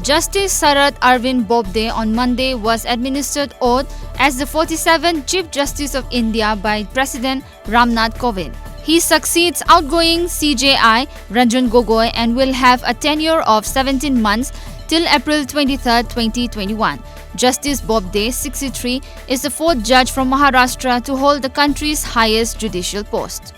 Justice Sarath Arvind Bobde on Monday was administered oath as the 47th Chief Justice of India by President Ramnath Kovind. He succeeds outgoing CJI Ranjan Gogoi and will have a tenure of 17 months till April 23, 2021. Justice Bobde, 63, is the fourth judge from Maharashtra to hold the country's highest judicial post.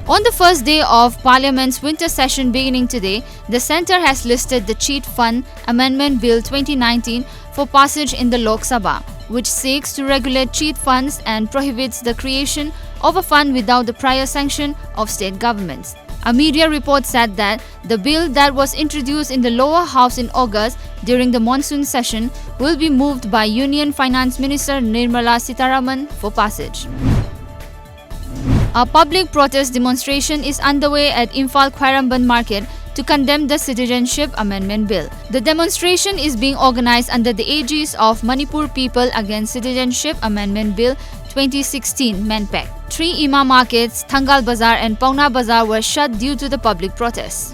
On the first day of Parliament's winter session beginning today, the Centre has listed the Cheat Fund Amendment Bill 2019 for passage in the Lok Sabha, which seeks to regulate cheat funds and prohibits the creation of a fund without the prior sanction of state governments. A media report said that the bill that was introduced in the lower house in August during the monsoon session will be moved by Union Finance Minister Nirmala Sitharaman for passage. A public protest demonstration is underway at Imphal Khairamban Market to condemn the Citizenship Amendment Bill. The demonstration is being organized under the aegis of Manipur People Against Citizenship Amendment Bill 2016 (MANPAC). 3 Ima markets, Thangal Bazar and Pauna Bazar were shut due to the public protests.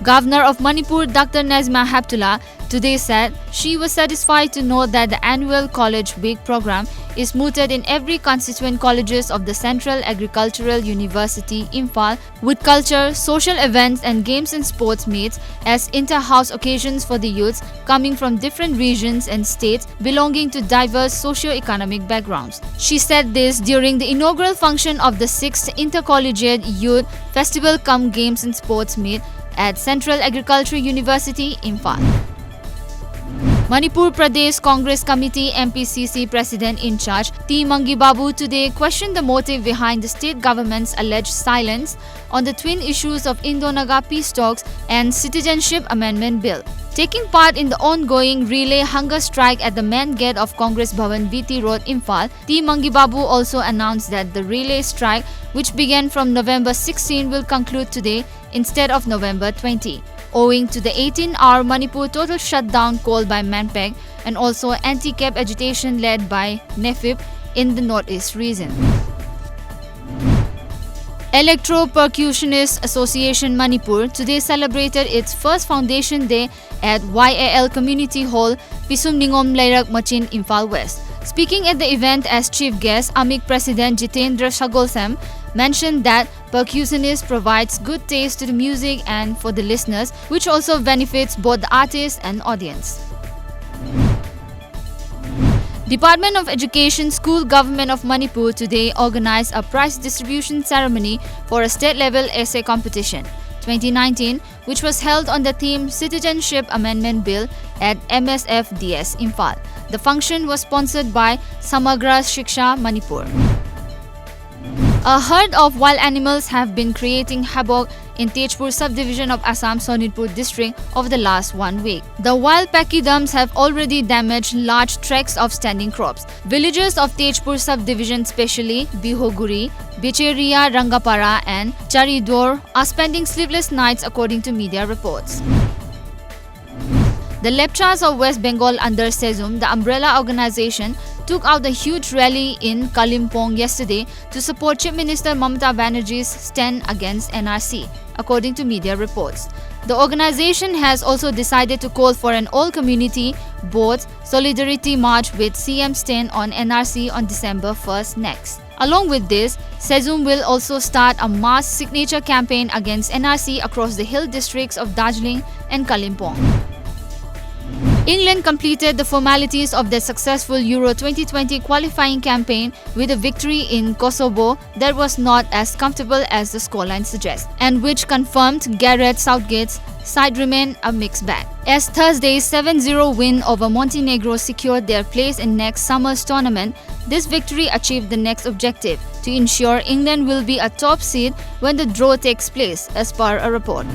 Governor of Manipur Dr. Nazma Heptullah today said she was satisfied to know that the annual College Week program is mooted in every constituent colleges of the Central Agricultural University, Imphal, with culture, social events and games and sports meets as inter-house occasions for the youths coming from different regions and states belonging to diverse socio-economic backgrounds. She said this during the inaugural function of the 6th Intercollegiate Youth Festival cum Games and Sports Meet at Central Agricultural University, Imphal. Manipur Pradesh Congress Committee MPCC President in charge T. Mangibabu today questioned the motive behind the state government's alleged silence on the twin issues of Indo-Naga peace talks and Citizenship Amendment Bill. Taking part in the ongoing relay hunger strike at the main gate of Congress Bhavan BT Road, Imphal, T. Mangibabu also announced that the relay strike, which began from November 16, will conclude today instead of November 20. Owing to the 18-hour Manipur total shutdown called by MANPAC and also anti-cap agitation led by NEFIP in the Northeast region. Electro-Percussionist Association Manipur today celebrated its first Foundation Day at YAL Community Hall, Pisumningom Lairak Machin, Imphal West. Speaking at the event as chief guest, AMIC President Jitendra Shagolsam mentioned that percussionist provides good taste to the music and for the listeners, which also benefits both the artist and audience. Department of Education School Government of Manipur today organized a prize distribution ceremony for a state-level essay competition 2019, which was held on the theme Citizenship Amendment Bill at MSFDS Imphal. The function was sponsored by Samagra Shiksha Manipur. A herd of wild animals have been creating havoc in Tejpur subdivision of Assam Sonitpur district over the last 1 week. The wild pachyderms have already damaged large tracts of standing crops. Villagers of Tejpur subdivision, especially Bihoguri, Bicheria, Rangapara and Charidor, are spending sleepless nights according to media reports. The Lepchas of West Bengal under SEZUM, the umbrella organization, took out a huge rally in Kalimpong yesterday to support Chief Minister Mamata Banerjee's stand against NRC, according to media reports. The organization has also decided to call for an all-community board solidarity march with CM's stand on NRC on December 1st next. Along with this, SEZUM will also start a mass signature campaign against NRC across the hill districts of Darjeeling and Kalimpong. England completed the formalities of their successful Euro 2020 qualifying campaign with a victory in Kosovo that was not as comfortable as the scoreline suggests, and which confirmed Gareth Southgate's side remained a mixed bag. As Thursday's 7-0 win over Montenegro secured their place in next summer's tournament, this victory achieved the next objective, to ensure England will be a top seed when the draw takes place, as per a report.